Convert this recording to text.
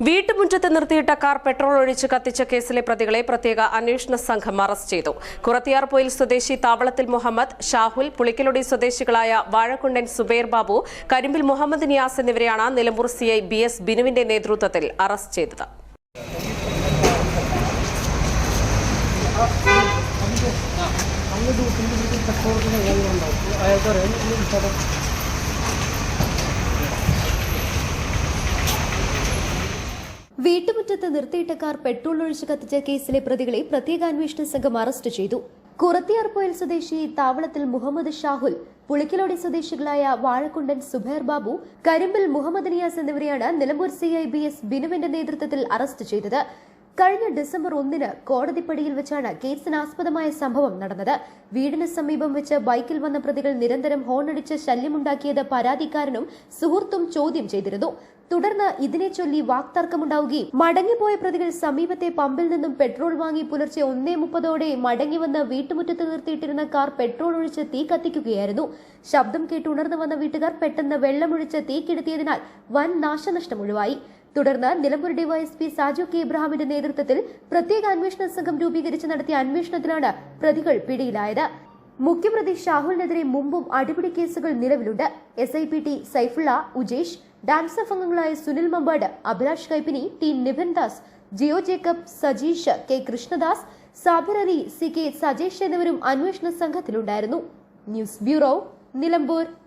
വീട്ടുമുറ്റത്ത് നിർത്തിയിട്ട car petrol ഒഴിച്ച് കത്തിച്ച കേസിലെ പ്രതികളെ പ്രത്യേക അന്വേഷണ സംഘം അറസ്റ്റ് ചെയ്തു. കുറത്തിയാർപൊയിൽ സ്വദേശി താവളത്തിൽ മുഹമ്മദ്, ഷാഹുൽ, പുളിക്കലൊടി സ്വദേശികളായ വാഴക്കുണ്ടൻ സുബൈർ ബാബു, കരിമ്പിൽ മുഹമ്മദ് നിയാസ് എന്നിവരെയാണ് നിലമ്പൂർ സിഐ BS ബിനുവിന്റെ നേതൃത്വത്തിൽ അറസ്റ്റ് ചെയ്തത്. വീട്ടുമുറ്റത്ത് നിർത്തിയിട്ട കാർ പെട്രോൾ ഒഴിച്ച് കത്തിച്ച കേസിലെ പ്രതികളെ പ്രത്യേക അന്വേഷണ സംഘം അറസ്റ്റ് ചെയ്തു. കുറത്തിയാർപൊയിൽ സ്വദേശി താവളത്തിൽ മുഹമ്മദ്, ഷാഹുൽ, പുളിക്കലോടി സ്വദേശികളായ വാഴക്കുണ്ടൻ സുബൈർ ബാബു, കരിമ്പിൽ മുഹമ്മദ് നിയാസ് എന്നിവരെയാണ് നിലമ്പൂർ സിഐ BS ബിനുവിന്റെ നേതൃത്വത്തിൽ അറസ്റ്റ് ചെയ്തത്. കഴിഞ്ഞ ഡിസംബർ 1 കോടതിപ്പടിയിൽ വെച്ചാണ് കേസിനാസ്പദമായ സംഭവം നടന്നത്. വീടിന് സമീപം വെച്ച് ബൈക്കിൽ വന്ന പ്രതികൾ നിരന്തരം ഹോണടിച്ച് ശല്യമുണ്ടാക്കിയത് പരാതിക്കാരനും സുഹൃത്തും ചോദ്യം ചെയ്തിരുന്നു. തുടർന്ന് ഇതിനെ ചൊല്ലി വാക്തർക്കമുണ്ടാവുകയും മടങ്ങിപ്പോയ പ്രതികൾ സമീപത്തെ പമ്പിൽ നിന്നും പെട്രോൾ വാങ്ങി പുലർച്ചെ 1:30 മടങ്ങിവന്ന് വീട്ടുമുറ്റത്ത് നിർത്തിയിട്ടിരുന്ന കാർ പെട്രോൾ ഒഴിച്ച് തീ കത്തിക്കുകയായിരുന്നു. ശബ്ദം കേട്ട് ഉണർന്നു വന്ന വീട്ടുകാർ പെട്ടെന്ന് വെള്ളമൊഴിച്ച് തീ കെടുത്തിയതിനാൽ വൻ നാശനഷ്ടം ഒഴിവായി. തുടർന്ന് നിലമ്പൂർ ഡിവൈഎസ്പി സാജു കെ ഇബ്രാഹിമിന്റെ നേതൃത്വത്തിൽ പ്രത്യേക അന്വേഷണ സംഘം രൂപീകരിച്ച് നടത്തിയ അന്വേഷണത്തിലാണ് പ്രതികൾ പിടിയിലായത്. മുഖ്യപ്രതി ഷാഹുലിനെതിരെ മുമ്പും അടിപിടി കേസുകൾ നിലവിലുണ്ട്. SIPT സൈഫുള്ള, ഉജേഷ്, ഡാൻസഫ് അംഗങ്ങളായ Sunil Mambad, Abhilash Kaippini, T Nivin Das, Jio Jacob, Sajeesh, K Krishnadas, Sabir Ali, CK Sajesh എന്നിവരും അന്വേഷണ സംഘത്തിലുണ്ടായിരുന്നു. News bureau, Nilambur.